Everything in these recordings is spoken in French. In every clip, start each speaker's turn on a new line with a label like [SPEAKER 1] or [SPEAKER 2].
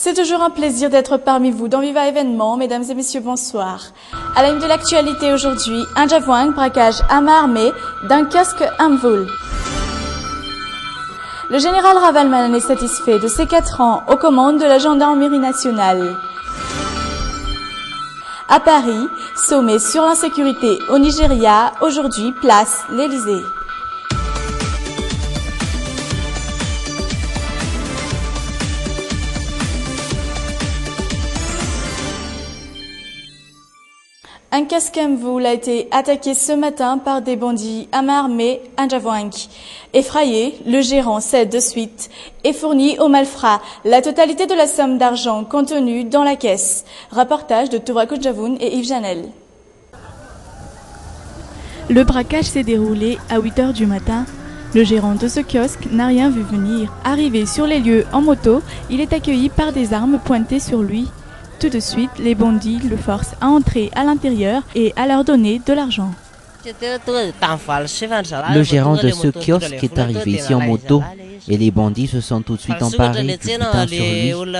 [SPEAKER 1] C'est toujours un plaisir d'être parmi vous dans Viva Événement. Mesdames et messieurs, bonsoir. À la une de l'actualité aujourd'hui, un Javouang, braquage à main armée d'un kiosque Amvoul. Le général Ravalman est satisfait de ses 4 ans aux commandes de la gendarmerie nationale. À Paris, sommet sur l'insécurité au Nigeria, aujourd'hui place l'Élysée. Un casque Amvoul a été attaqué ce matin par des bandits à main armée à Javouang. Effrayé, le gérant cède de suite et fournit aux malfrats la totalité de la somme d'argent contenue dans la caisse. Reportage de Toura Koudjavoun et Yves Janel.
[SPEAKER 2] Le braquage s'est déroulé à 8 h du matin. Le gérant de ce kiosque n'a rien vu venir. Arrivé sur les lieux en moto, il est accueilli par des armes pointées sur lui. Tout de suite, les bandits le forcent à entrer à l'intérieur et à leur donner de l'argent.
[SPEAKER 3] Le gérant de ce kiosque est arrivé ici en moto et les bandits se sont tout de suite emparés du butin sur lui.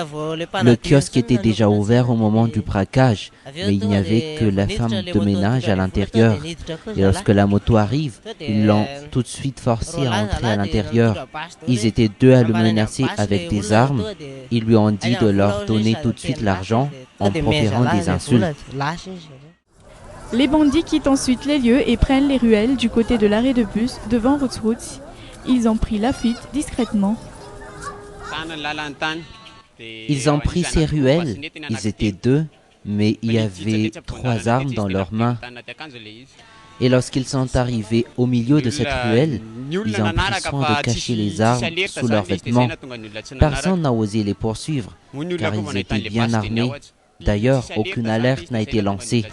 [SPEAKER 3] Le kiosque était déjà ouvert au moment du braquage, mais il n'y avait que la femme de ménage à l'intérieur. Et lorsque la moto arrive, ils l'ont tout de suite forcé à entrer à l'intérieur. Ils étaient 2 à le menacer avec des armes. Ils lui ont dit de leur donner tout de suite l'argent en proférant des insultes.
[SPEAKER 2] Les bandits quittent ensuite les lieux et prennent les ruelles du côté de l'arrêt de bus devant Roots. Ils ont pris la fuite discrètement.
[SPEAKER 3] Ils ont pris ces ruelles. Ils étaient 2, mais il y avait 3 armes dans leurs mains. Et lorsqu'ils sont arrivés au milieu de cette ruelle, ils ont pris soin de cacher les armes sous leurs vêtements. Personne n'a osé les poursuivre, car ils étaient bien armés. D'ailleurs, aucune alerte n'a été lancée.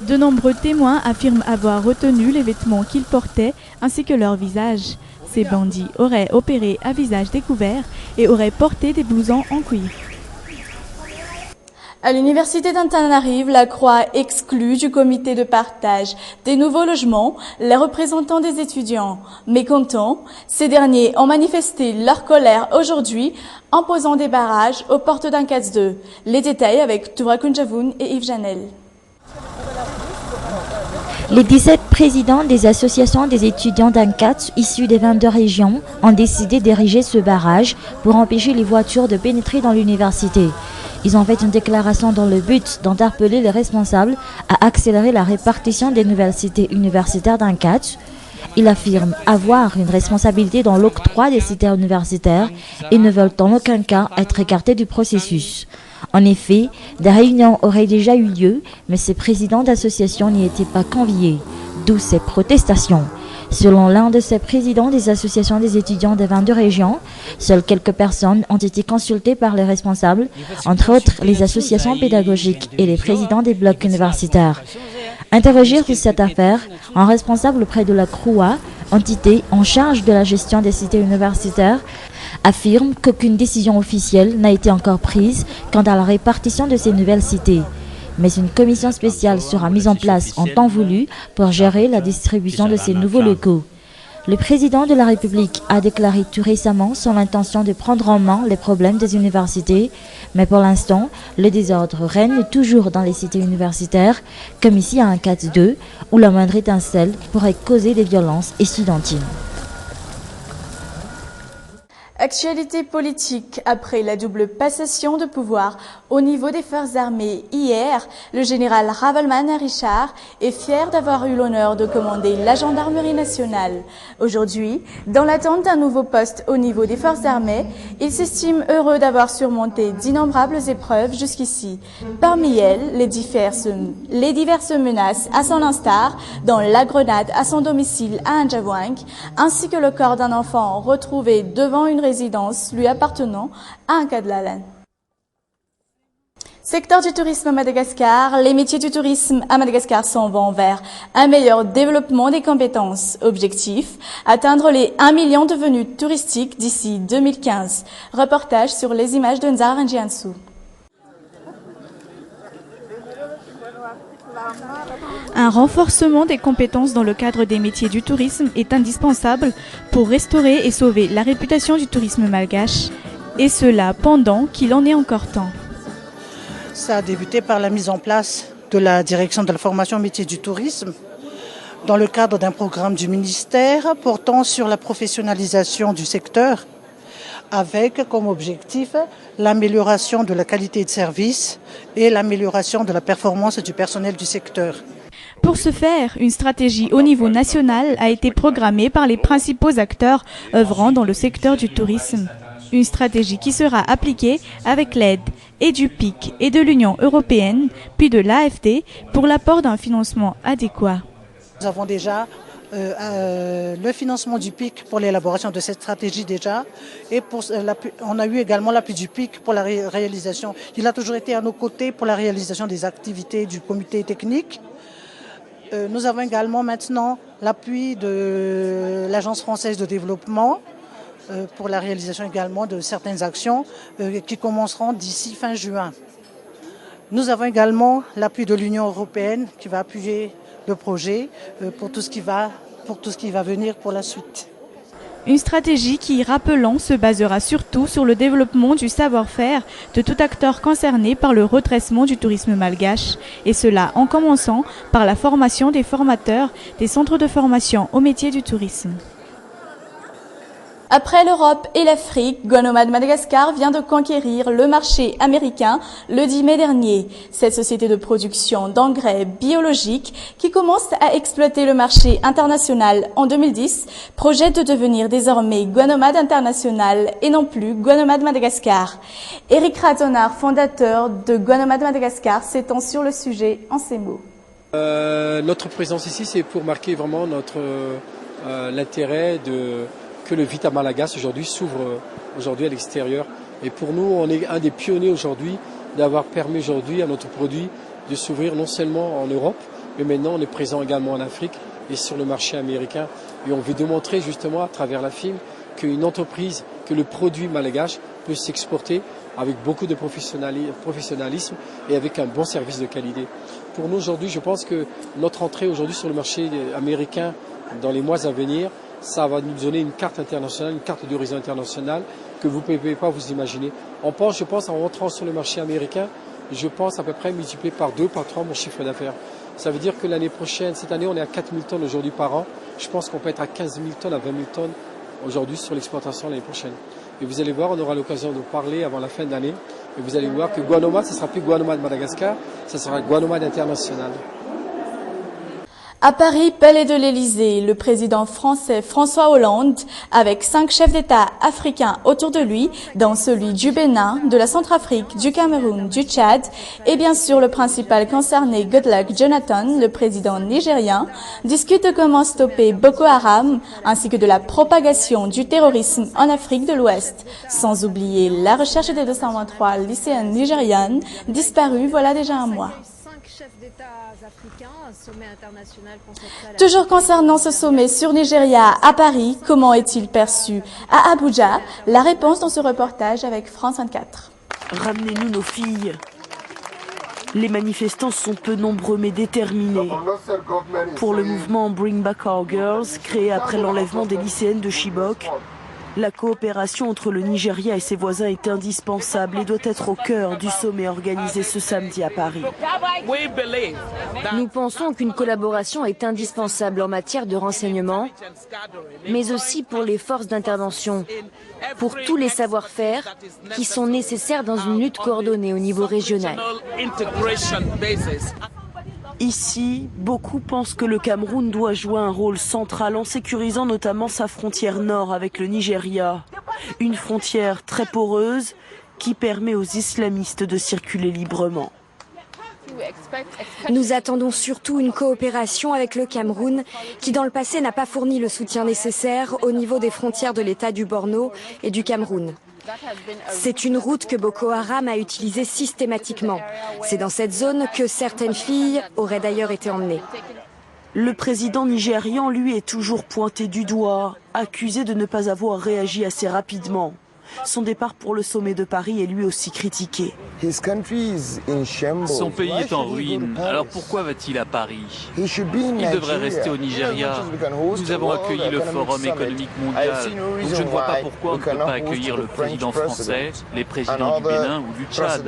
[SPEAKER 2] De nombreux témoins affirment avoir retenu les vêtements qu'ils portaient ainsi que leur visage. Ces bandits auraient opéré à visage découvert et auraient porté des blousons en cuir.
[SPEAKER 1] À l'université d'Antananarive, la Croix exclut du comité de partage des nouveaux logements les représentants des étudiants. Mécontents, ces derniers ont manifesté leur colère aujourd'hui en posant des barrages aux portes d'Ankats 2. Les détails avec Toura Koudjavoun et Yves Janel.
[SPEAKER 4] Les 17 présidents des associations des étudiants d'Ankats issus des 22 régions ont décidé d'ériger ce barrage pour empêcher les voitures de pénétrer dans l'université. Ils ont fait une déclaration dans le but d'interpeller les responsables à accélérer la répartition des nouvelles cités universitaires d'Ankats. Ils affirment avoir une responsabilité dans l'octroi des cités universitaires et ne veulent en aucun cas être écartés du processus. En effet, des réunions auraient déjà eu lieu, mais ces présidents d'associations n'y étaient pas conviés, d'où ces protestations. Selon l'un de ces présidents des associations des étudiants des 22 régions, seules quelques personnes ont été consultées par les responsables, entre autres les associations pédagogiques et les présidents des blocs universitaires. Interrogés sur cette affaire, un responsable auprès de la CROA, entité en charge de la gestion des cités universitaires, affirme qu'aucune décision officielle n'a été encore prise quant à la répartition de ces nouvelles cités. Mais une commission spéciale sera mise en place en temps voulu pour gérer la distribution de ces nouveaux locaux. Le président de la République a déclaré tout récemment son intention de prendre en main les problèmes des universités, mais pour l'instant, le désordre règne toujours dans les cités universitaires, comme ici à Ankats 2, où la moindre étincelle pourrait causer des violences estudiantines.
[SPEAKER 1] Actualité politique. Après la double passation de pouvoir au niveau des forces armées hier, le général Ravalman Richard est fier d'avoir eu l'honneur de commander la gendarmerie nationale. Aujourd'hui, dans l'attente d'un nouveau poste au niveau des forces armées, il s'estime heureux d'avoir surmonté d'innombrables épreuves jusqu'ici. Parmi elles, les diverses menaces à son instar, dont la grenade à son domicile à Njavouang, ainsi que le corps d'un enfant retrouvé devant une résidence lui appartenant à Ankatlalan. Secteur du tourisme à Madagascar, les métiers du tourisme à Madagascar s'en vont vers un meilleur développement des compétences. Objectif, atteindre les 1 million de venues touristiques d'ici 2015. Reportage sur les images de Nzar Njiansou.
[SPEAKER 2] Un renforcement des compétences dans le cadre des métiers du tourisme est indispensable pour restaurer et sauver la réputation du tourisme malgache, et cela pendant qu'il en est encore temps.
[SPEAKER 5] Ça a débuté par la mise en place de la direction de la formation métier du tourisme dans le cadre d'un programme du ministère portant sur la professionnalisation du secteur avec comme objectif l'amélioration de la qualité de service et l'amélioration de la performance du personnel du secteur.
[SPEAKER 2] Pour ce faire, une stratégie au niveau national a été programmée par les principaux acteurs œuvrant dans le secteur du tourisme. Une stratégie qui sera appliquée avec l'aide et du PIC et de l'Union européenne, puis de l'AFD, pour l'apport d'un financement adéquat.
[SPEAKER 5] Nous avons déjà le financement du PIC pour l'élaboration de cette stratégie déjà, et on a eu également l'appui du PIC pour la réalisation. Il a toujours été à nos côtés pour la réalisation des activités du comité technique. Nous avons également maintenant l'appui de l'Agence française de développement pour la réalisation également de certaines actions qui commenceront d'ici fin juin. Nous avons également l'appui de l'Union européenne qui va appuyer le projet pour tout ce qui va venir pour la suite.
[SPEAKER 2] Une stratégie qui, rappelons, se basera surtout sur le développement du savoir-faire de tout acteur concerné par le redressement du tourisme malgache, et cela en commençant par la formation des formateurs des centres de formation au métier du tourisme.
[SPEAKER 1] Après l'Europe et l'Afrique, Guanomad Madagascar vient de conquérir le marché américain le 10 mai dernier. Cette société de production d'engrais biologiques qui commence à exploiter le marché international en 2010 projette de devenir désormais Guanomad International et non plus Guanomad Madagascar. Eric Ratonard, fondateur de Guanomad Madagascar, s'étend sur le sujet en ces mots.
[SPEAKER 6] Notre présence ici, c'est pour marquer vraiment l'intérêt que le Vita Malagas aujourd'hui s'ouvre aujourd'hui à l'extérieur. Et pour nous, on est un des pionniers aujourd'hui d'avoir permis aujourd'hui à notre produit de s'ouvrir non seulement en Europe, mais maintenant on est présent également en Afrique et sur le marché américain. Et on veut démontrer justement à travers la film qu'une entreprise, que le produit malgache peut s'exporter avec beaucoup de professionnalisme et avec un bon service de qualité. Pour nous aujourd'hui, je pense que notre entrée aujourd'hui sur le marché américain dans les mois à venir, ça va nous donner une carte internationale, une carte d'horizon internationale que vous ne pouvez pas vous imaginer. Je pense, en rentrant sur le marché américain, je pense à peu près multiplier par 2, par 3 mon chiffre d'affaires. Ça veut dire que l'année prochaine, cette année, on est à 4 000 tonnes aujourd'hui par an. Je pense qu'on peut être à 15 000 tonnes, à 20 000 tonnes aujourd'hui sur l'exportation l'année prochaine. Et vous allez voir, on aura l'occasion de parler avant la fin de l'année. Et vous allez voir que Guanomad, ce ne sera plus Guanomad Madagascar, ce sera Guanomad International.
[SPEAKER 1] À Paris, palais de l'Élysée, le président français François Hollande, avec 5 chefs d'État africains autour de lui, dont celui du Bénin, de la Centrafrique, du Cameroun, du Tchad, et bien sûr le principal concerné Goodluck Jonathan, le président nigérien, discute de comment stopper Boko Haram, ainsi que de la propagation du terrorisme en Afrique de l'Ouest, sans oublier la recherche des 223 lycéennes nigérianes disparues voilà déjà un mois. Toujours concernant ce sommet sur Nigeria à Paris, comment est-il perçu à Abuja? La réponse dans ce reportage avec France 24.
[SPEAKER 7] Ramenez-nous nos filles. Les manifestants sont peu nombreux mais déterminés. Pour le mouvement Bring Back Our Girls, créé après l'enlèvement des lycéennes de Chibok, la coopération entre le Nigeria et ses voisins est indispensable et doit être au cœur du sommet organisé ce samedi à Paris.
[SPEAKER 8] Nous pensons qu'une collaboration est indispensable en matière de renseignement, mais aussi pour les forces d'intervention, pour tous les savoir-faire qui sont nécessaires dans une lutte coordonnée au niveau régional.
[SPEAKER 7] Ici, beaucoup pensent que le Cameroun doit jouer un rôle central en sécurisant notamment sa frontière nord avec le Nigeria. Une frontière très poreuse qui permet aux islamistes de circuler librement.
[SPEAKER 9] Nous attendons surtout une coopération avec le Cameroun qui dans le passé n'a pas fourni le soutien nécessaire au niveau des frontières de l'État du Borno et du Cameroun. C'est une route que Boko Haram a utilisée systématiquement. C'est dans cette zone que certaines filles auraient d'ailleurs été emmenées.
[SPEAKER 7] Le président nigérian, lui, est toujours pointé du doigt, accusé de ne pas avoir réagi assez rapidement. Son départ pour le sommet de Paris est lui aussi critiqué.
[SPEAKER 10] Son pays est en ruine, alors pourquoi va-t-il à Paris? Il devrait rester au Nigeria. Nous avons accueilli le Forum économique mondial, donc je ne vois pas pourquoi on ne peut pas accueillir le président français, les présidents du Bénin ou du Tchad.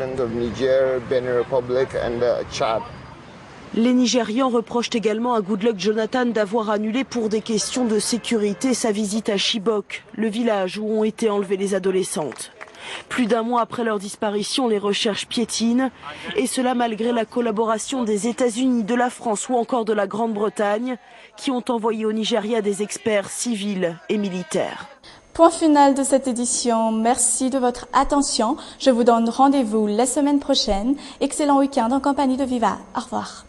[SPEAKER 7] Les Nigérians reprochent également à Goodluck Jonathan d'avoir annulé pour des questions de sécurité sa visite à Chibok, le village où ont été enlevées les adolescentes. Plus d'un mois après leur disparition, les recherches piétinent, et cela malgré la collaboration des États-Unis, de la France ou encore de la Grande-Bretagne, qui ont envoyé au Nigeria des experts civils et militaires.
[SPEAKER 1] Point final de cette édition. Merci de votre attention. Je vous donne rendez-vous la semaine prochaine. Excellent week-end en compagnie de Viva. Au revoir.